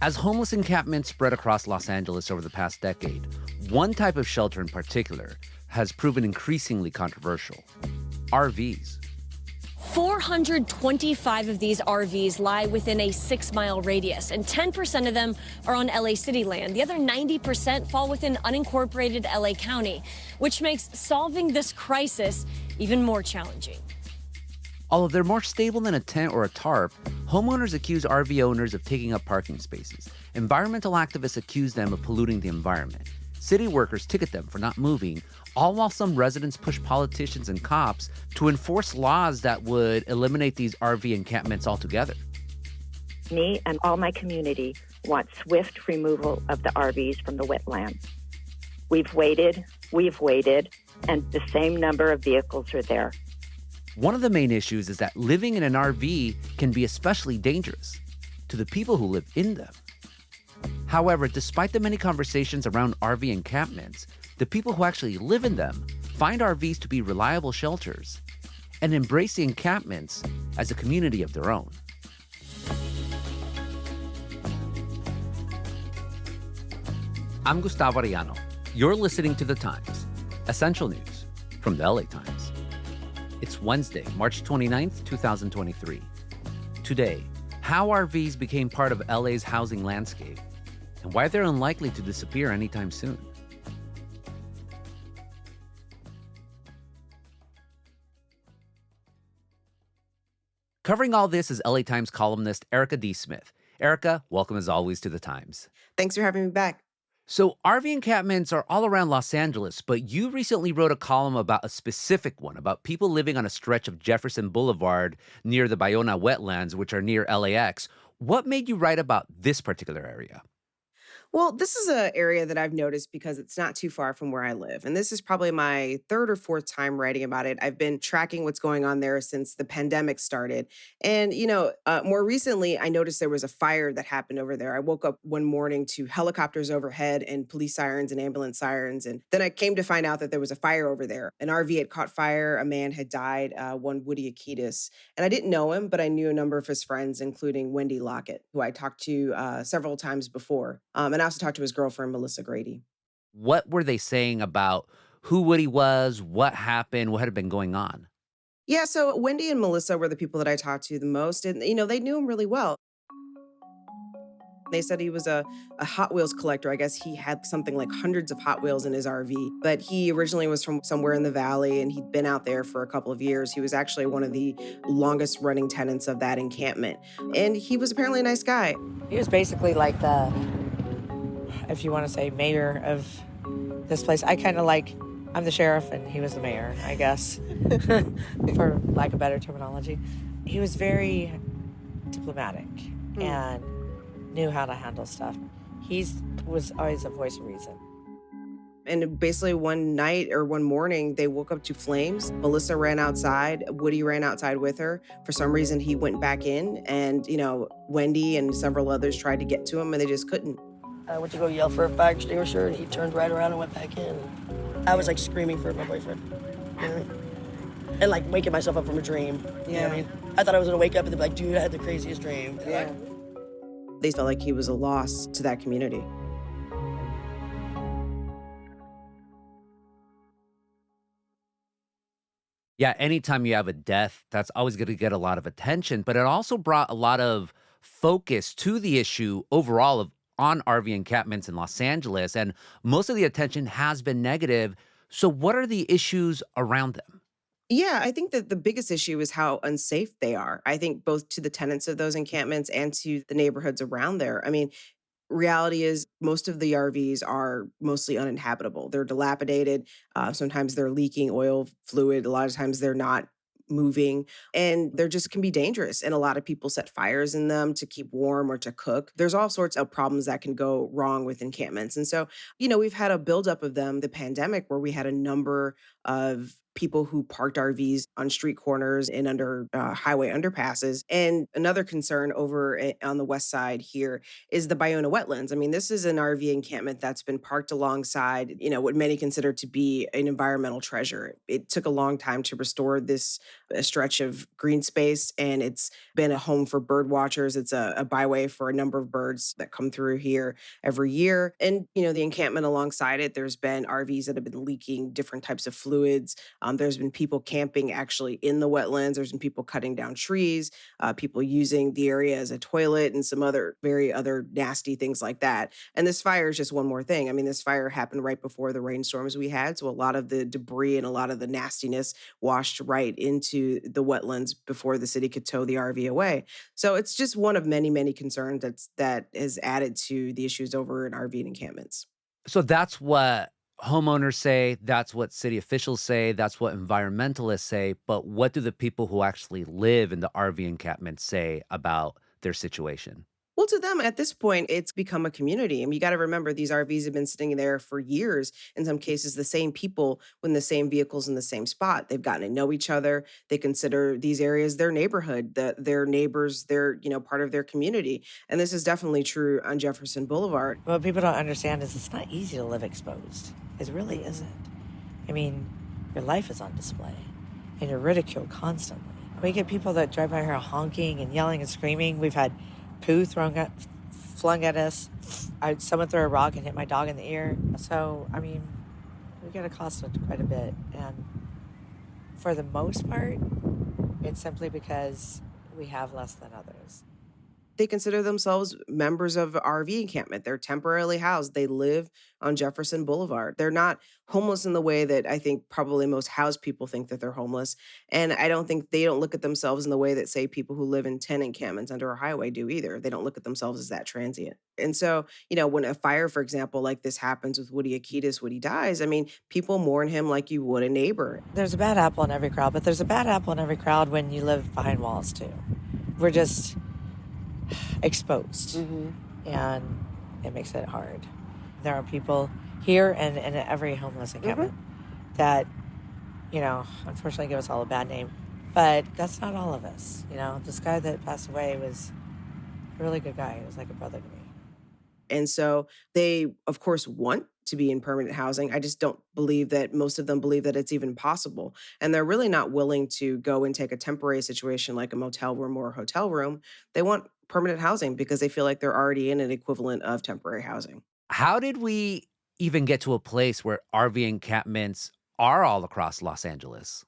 As homeless encampments spread across Los Angeles over the past decade, one type of shelter in particular has proven increasingly controversial: RVs. 425 of these RVs lie within a 6-mile radius, and 10% of them are on LA City land. The other 90% fall within unincorporated LA County, which makes solving this crisis even more challenging. Although they're more stable than a tent or a tarp, homeowners accuse RV owners of taking up parking spaces. Environmental activists accuse them of polluting the environment. City workers ticket them for not moving, all while some residents push politicians and cops to enforce laws that would eliminate these RV encampments altogether. Me and all my community want swift removal of the RVs from the wetlands. We've waited, and the same number of vehicles are there. One of the main issues is that living in an RV can be especially dangerous to the people who live in them. However, despite the many conversations around RV encampments, the people who actually live in them find RVs to be reliable shelters and embrace the encampments as a community of their own. I'm Gustavo Arellano. You're listening to The Times, essential news from the LA Times. It's Wednesday, March 29th, 2023. Today, how RVs became part of LA's housing landscape and why they're unlikely to disappear anytime soon. Covering all this is LA Times columnist Erika D. Smith. Erika, welcome as always to The Times. Thanks for having me back. So RV encampments are all around Los Angeles, but you recently wrote a column about a specific one, about people living on a stretch of Jefferson Boulevard near the Bayona wetlands, which are near LAX. What made you write about this particular area? Well, this is an area that I've noticed because it's not too far from where I live. And this is probably my third or fourth time writing about it. I've been tracking what's going on there since the pandemic started. And, more recently, I noticed there was a fire that happened over there. I woke up one morning to helicopters overhead and police sirens and ambulance sirens. And then I came to find out that there was a fire over there. An RV had caught fire. A man had died, one Woody Akitas. And I didn't know him, but I knew a number of his friends, including Wendy Lockett, who I talked to several times before. And I also talked to his girlfriend, Melissa Grady. What were they saying about who Woody was, what happened, what had been going on? Yeah, so Wendy and Melissa were the people that I talked to the most. And, they knew him really well. They said he was a Hot Wheels collector. I guess he had something like hundreds of Hot Wheels in his RV. But he originally was from somewhere in the valley, and he'd been out there for a couple of years. He was actually one of the longest running tenants of that encampment. And he was apparently a nice guy. He was basically like the, if you want to say, mayor of this place. I'm the sheriff and he was the mayor, I guess, for lack of better terminology. He was very diplomatic and knew how to handle stuff. He was always a voice of reason. And basically one night or one morning, they woke up to flames. Melissa ran outside. Woody ran outside with her. For some reason, he went back in. And, Wendy and several others tried to get to him, and they just couldn't. I went to go yell for a fire extinguisher, and he turned right around and went back in. I was, screaming for my boyfriend. You know what I mean? And, waking myself up from a dream. You know what I mean? I thought I was going to wake up and they'd be like, dude, I had the craziest dream. And Yeah. They felt like he was a loss to that community. Yeah, anytime you have a death, that's always going to get a lot of attention, but it also brought a lot of focus to the issue overall on RV encampments in Los Angeles, and most of the attention has been negative. So what are the issues around them? Yeah, I think that the biggest issue is how unsafe they are. I think both to the tenants of those encampments and to the neighborhoods around there. I mean, reality is most of the RVs are mostly uninhabitable. They're dilapidated. Sometimes they're leaking oil fluid. A lot of times they're not moving, and they're just can be dangerous. And a lot of people set fires in them to keep warm or to cook. There's all sorts of problems that can go wrong with encampments. And so, we've had a buildup of them, the pandemic, where we had a number of people who parked RVs on street corners and under highway underpasses. And another concern over on the west side here is the Bayona wetlands. I mean, this is an RV encampment that's been parked alongside, what many consider to be an environmental treasure. It took a long time to restore this stretch of green space, and it's been a home for bird watchers. It's a byway for a number of birds that come through here every year. And, the encampment alongside it, there's been RVs that have been leaking different types of fluids. There's been people camping actually in the wetlands. There's been people cutting down trees, people using the area as a toilet, and some other other nasty things like that. And this fire is just one more thing. I mean, this fire happened right before the rainstorms we had. So a lot of the debris and a lot of the nastiness washed right into the wetlands before the city could tow the RV away. So it's just one of many, many concerns that has added to the issues over in RV encampments. So that's what homeowners say. That's what city officials say. That's what environmentalists say. But what do the people who actually live in the RV encampments say about their situation? Well, to them, at this point, it's become a community. I mean, you got to remember these RVs have been sitting there for years. In some cases, the same people with the same vehicles in the same spot. They've gotten to know each other. They consider these areas their neighborhood, their neighbors, their part of their community. And this is definitely true on Jefferson Boulevard. What people don't understand is it's not easy to live exposed. It really isn't. I mean, your life is on display, and you're ridiculed constantly. We get people that drive by here honking and yelling and screaming. We've had poo flung at us. Someone threw a rock and hit my dog in the ear. So, I mean, we get accosted quite a bit. And for the most part, it's simply because we have less than others. They consider themselves members of RV encampment. They're temporarily housed. They live on Jefferson Boulevard. They're not homeless in the way that I think probably most housed people think that they're homeless. And I don't think they don't look at themselves in the way that, say, people who live in tent encampments under a highway do either. They don't look at themselves as that transient. And so, when a fire, for example, like this happens with Woody Akitas, Woody dies, I mean, people mourn him like you would a neighbor. There's a bad apple in every crowd, but there's a bad apple in every crowd when you live behind walls, too. We're just exposed, and it makes it hard. There are people here and in every homeless encampment that, unfortunately give us all a bad name, but that's not all of us. This guy that passed away was a really good guy. He was like a brother to me. And so they, of course, want to be in permanent housing. I just don't believe that most of them believe that it's even possible. And they're really not willing to go and take a temporary situation like a motel room or a hotel room. They want permanent housing because they feel like they're already in an equivalent of temporary housing. How did we even get to a place where RV encampments are all across Los Angeles?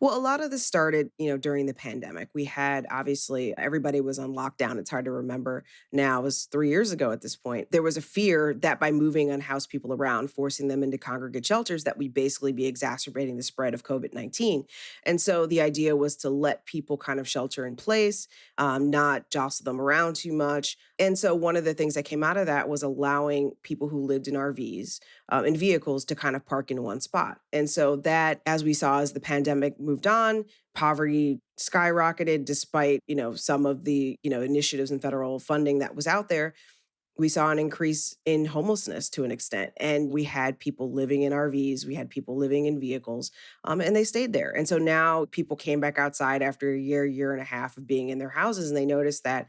Well, a lot of this started, during the pandemic. We had, obviously, everybody was on lockdown. It's hard to remember now. It was 3 years ago at this point. There was a fear that by moving unhoused people around, forcing them into congregate shelters, that we'd basically be exacerbating the spread of COVID-19. And so the idea was to let people kind of shelter in place, not jostle them around too much. And so one of the things that came out of that was allowing people who lived in RVs and vehicles to kind of park in one spot. And so that, as we saw as the pandemic moved on, poverty skyrocketed despite, some of the, initiatives and federal funding that was out there. We saw an increase in homelessness to an extent. And we had people living in RVs, we had people living in vehicles, and they stayed there. And so now people came back outside after a year and a half of being in their houses, and they noticed that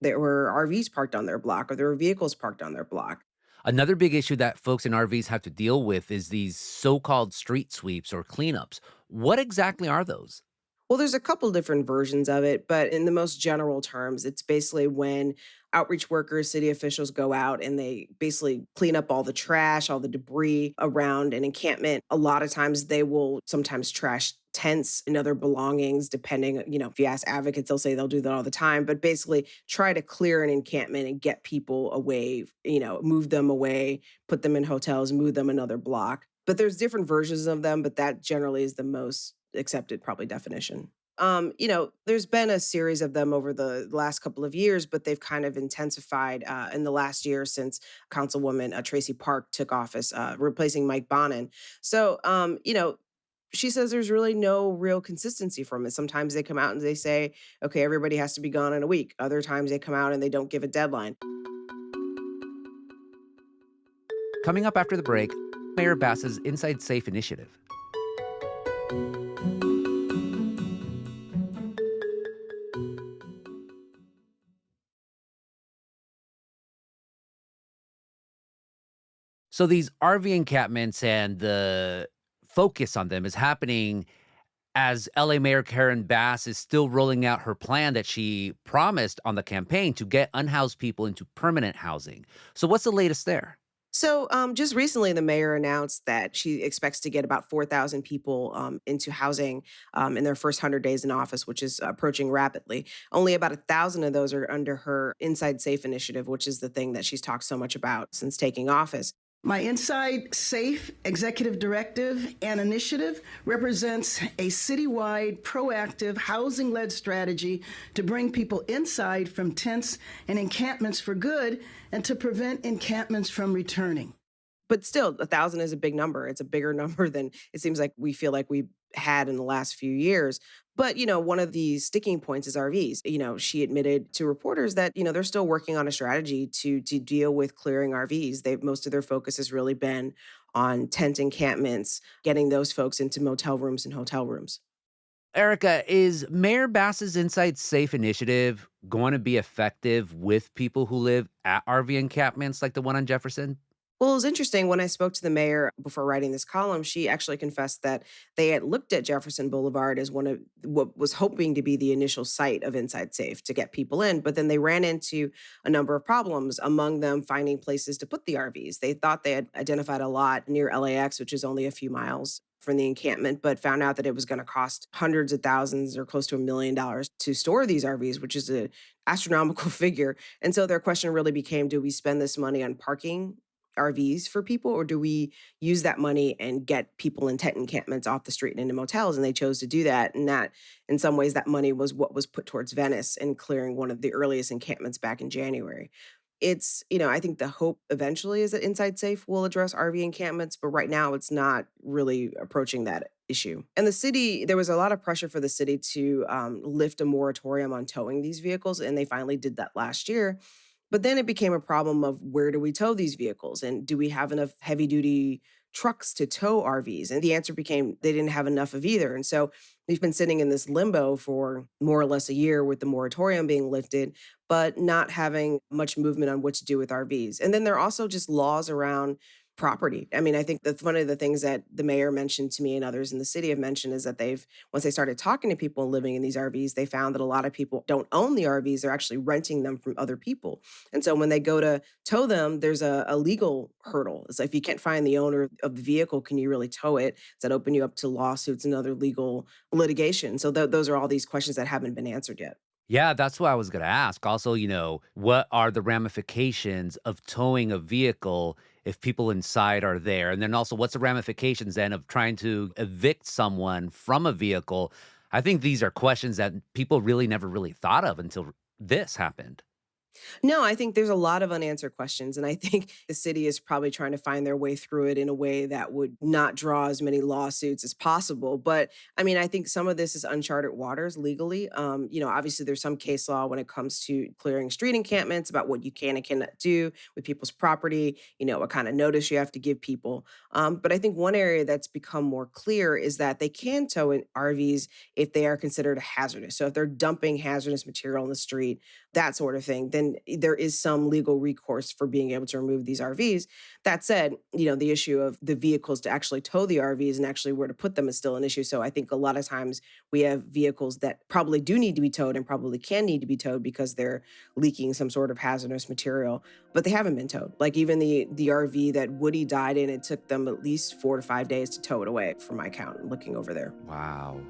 there were RVs parked on their block or there were vehicles parked on their block. Another big issue that folks in RVs have to deal with is these so-called street sweeps or cleanups. What exactly are those? Well, there's a couple different versions of it, but in the most general terms, it's basically when outreach workers, city officials go out and they basically clean up all the trash, all the debris around an encampment. A lot of times they will sometimes trash tents and other belongings, depending, if you ask advocates, they'll say they'll do that all the time, but basically try to clear an encampment and get people away, move them away, put them in hotels, move them another block. But there's different versions of them, but that generally is the most accepted probably definition. There's been a series of them over the last couple of years, but they've kind of intensified in the last year since Councilwoman Tracy Park took office, replacing Mike Bonin. So, she says there's really no real consistency from it. Sometimes they come out and they say, okay, everybody has to be gone in a week. Other times they come out and they don't give a deadline. Coming up after the break, Mayor Bass's Inside Safe initiative. So these RV encampments and the focus on them is happening as LA Mayor Karen Bass is still rolling out her plan that she promised on the campaign to get unhoused people into permanent housing. So what's the latest there? So, just recently, the mayor announced that she expects to get about 4,000 people into housing in their first 100 days in office, which is approaching rapidly. Only about 1,000 of those are under her Inside Safe initiative, which is the thing that she's talked so much about since taking office. My Inside Safe executive directive and initiative represents a citywide, proactive, housing-led strategy to bring people inside from tents and encampments for good and to prevent encampments from returning. But still, 1,000 is a big number. It's a bigger number than it seems like we feel like we had in the last few years. But, one of the sticking points is RVs. She admitted to reporters that, they're still working on a strategy to deal with clearing RVs. Most of their focus has really been on tent encampments, getting those folks into motel rooms and hotel rooms. Erika, is Mayor Bass's Inside Safe initiative going to be effective with people who live at RV encampments like the one on Jefferson? Well, it was interesting when I spoke to the mayor before writing this column. She actually confessed that they had looked at Jefferson Boulevard as one of what was hoping to be the initial site of Inside Safe to get people in. But then they ran into a number of problems, among them finding places to put the RVs. They thought they had identified a lot near LAX, which is only a few miles from the encampment, but found out that it was going to cost hundreds of thousands or close to $1 million to store these RVs, which is an astronomical figure. And so their question really became, do we spend this money on parking RVs for people, or do we use that money and get people in tent encampments off the street and into motels? And they chose to do that. And that, in some ways, that money was what was put towards Venice and clearing one of the earliest encampments back in January. I think the hope eventually is that Inside Safe will address RV encampments, but right now it's not really approaching that issue. And the city, there was a lot of pressure for the city to lift a moratorium on towing these vehicles, and they finally did that last year. But then it became a problem of where do we tow these vehicles? And do we have enough heavy duty trucks to tow RVs? And the answer became they didn't have enough of either. And so we've been sitting in this limbo for more or less a year with the moratorium being lifted, but not having much movement on what to do with RVs. And then there are also just laws around property. I mean, I think that's one of the things that the mayor mentioned to me and others in the city have mentioned is that once they started talking to people living in these RVs, they found that a lot of people don't own the RVs. They're actually renting them from other people. And so when they go to tow them, there's a legal hurdle. It's like, if you can't find the owner of the vehicle, can you really tow it? Does that open you up to lawsuits and other legal litigation? So those are all these questions that haven't been answered yet. Yeah, that's what I was going to ask. Also, what are the ramifications of towing a vehicle if people inside are there? And then also, what's the ramifications then of trying to evict someone from a vehicle? I think these are questions that people really never really thought of until this happened. No, I think there's a lot of unanswered questions. And I think the city is probably trying to find their way through it in a way that would not draw as many lawsuits as possible. But I mean, I think some of this is uncharted waters legally. Obviously, there's some case law when it comes to clearing street encampments about what you can and cannot do with people's property, what kind of notice you have to give people. But I think one area that's become more clear is that they can tow in RVs if they are considered hazardous. So if they're dumping hazardous material on the street, that sort of thing, then there is some legal recourse for being able to remove these RVs. That said, the issue of the vehicles to actually tow the RVs and actually where to put them is still an issue. So I think a lot of times we have vehicles that probably do need to be towed and probably can need to be towed because they're leaking some sort of hazardous material, but they haven't been towed. Like even the RV that Woody died in, it took them at least 4 to 5 days to tow it away from my count, looking over there. Wow.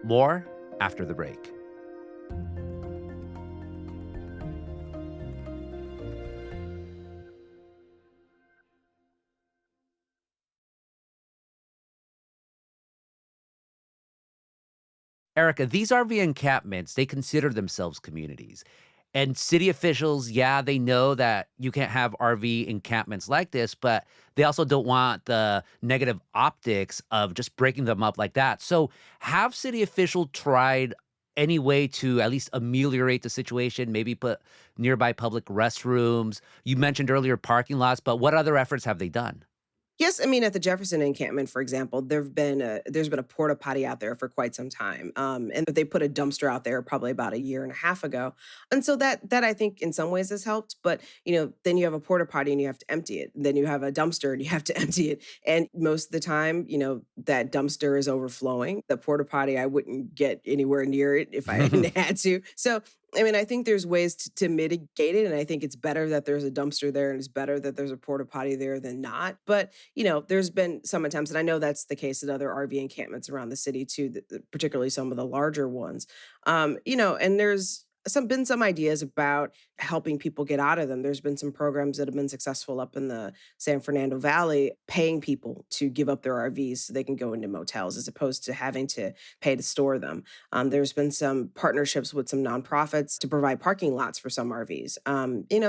More after the break. Erika, these RV encampments, they consider themselves communities. And city officials, yeah, they know that you can't have RV encampments like this, but they also don't want the negative optics of just breaking them up like that. So have city officials tried any way to at least ameliorate the situation, maybe put nearby public restrooms? You mentioned earlier parking lots, but what other efforts have they done? Yes, I mean at the Jefferson encampment, for example, there's been a porta potty out there for quite some time, and they put a dumpster out there probably about a year and a half ago, and so that I think in some ways has helped. But then you have a porta potty and you have to empty it. Then you have a dumpster and you have to empty it, and most of the time, that dumpster is overflowing. The porta potty, I wouldn't get anywhere near it if I had to. So I mean, I think there's ways to mitigate it, and I think it's better that there's a dumpster there, and it's better that there's a porta potty there than not. But there's been some attempts, and I know that's the case at other RV encampments around the city too, particularly some of the larger ones. And there's been some ideas about helping people get out of them. There's been some programs that have been successful up in the San Fernando Valley, paying people to give up their RVs so they can go into motels as opposed to having to pay to store them. There's been some partnerships with some nonprofits to provide parking lots for some RVs.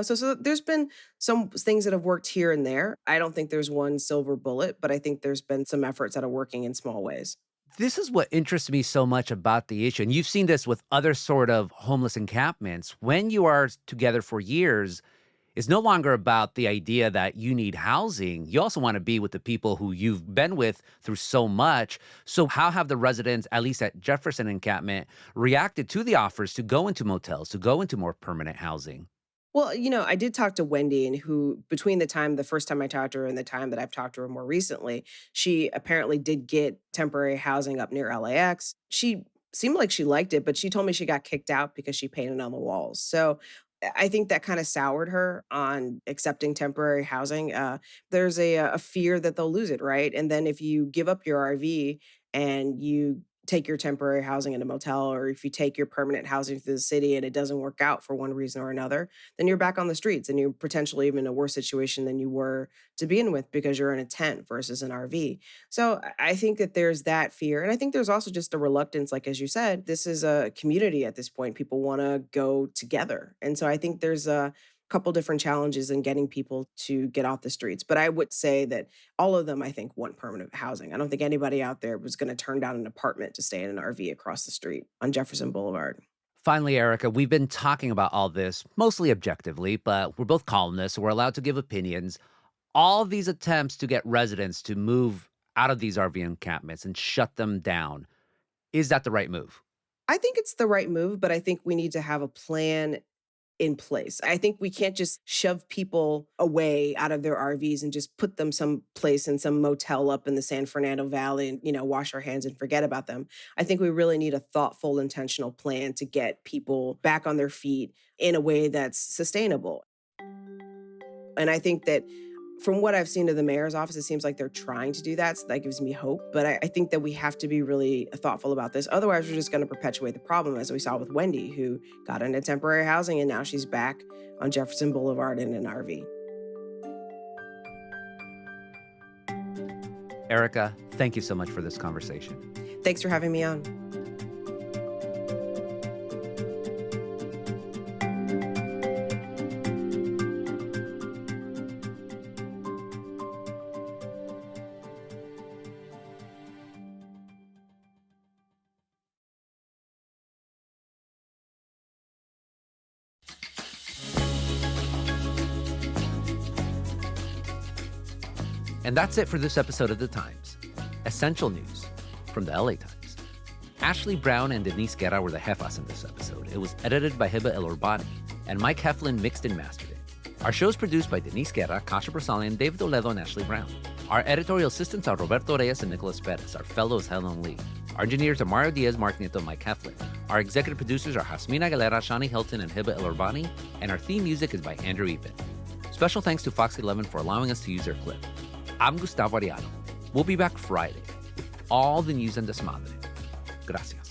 So there's been some things that have worked here and there. I don't think there's one silver bullet, but I think there's been some efforts that are working in small ways. This is what interests me so much about the issue. And you've seen this with other sort of homeless encampments. When you are together for years, it's no longer about the idea that you need housing. You also want to be with the people who you've been with through so much. So how have the residents, at least at Jefferson encampment, reacted to the offers to go into motels, to go into more permanent housing? Well, I did talk to Wendy, and who, between the first time I talked to her and the time that I've talked to her more recently, she apparently did get temporary housing up near LAX. She seemed like she liked it, but she told me she got kicked out because she painted on the walls. So I think that kind of soured her on accepting temporary housing. There's a fear that they'll lose it, right? And then if you give up your RV and you take your temporary housing in a motel, or if you take your permanent housing through the city and it doesn't work out for one reason or another, then you're back on the streets and you're potentially even in a worse situation than you were to begin with because you're in a tent versus an RV. So I think that there's that fear. And I think there's also just a reluctance, like as you said, this is a community at this point. People want to go together. And so I think there's a couple different challenges in getting people to get off the streets. But I would say that all of them, I think, want permanent housing. I don't think anybody out there was going to turn down an apartment to stay in an RV across the street on Jefferson Boulevard. Finally, Erika, we've been talking about all this mostly objectively, but we're both columnists, so we're allowed to give opinions. All of these attempts to get residents to move out of these RV encampments and shut them down, is that the right move? I think it's the right move, but I think we need to have a plan in place. I think we can't just shove people away out of their RVs and just put them someplace in some motel up in the San Fernando Valley and, wash our hands and forget about them. I think we really need a thoughtful, intentional plan to get people back on their feet in a way that's sustainable. And I think that from what I've seen of the mayor's office, it seems like they're trying to do that. So that gives me hope. But I think that we have to be really thoughtful about this. Otherwise, we're just going to perpetuate the problem, as we saw with Wendy, who got into temporary housing and now she's back on Jefferson Boulevard in an RV. Erika, thank you so much for this conversation. Thanks for having me on. And that's it for this episode of The Times. Essential news from the LA Times. Ashley Brown and Denise Guerra were the jefas in this episode. It was edited by Hiba El-Urbani, and Mike Heflin mixed and mastered it. Our show is produced by Denise Guerra, Kasha Brasalian, David Oledo, and Ashley Brown. Our editorial assistants are Roberto Reyes and Nicholas Perez. Our fellow is Helen Lee. Our engineers are Mario Diaz, Mark Nieto, and Mike Heflin. Our executive producers are Jasmine Aguilera, Shani Hilton, and Hiba El-Urbani, and our theme music is by Andrew Eapen. Special thanks to Fox 11 for allowing us to use their clip. I'm Gustavo Arellano. We'll be back Friday with all the news and desmadre. Gracias.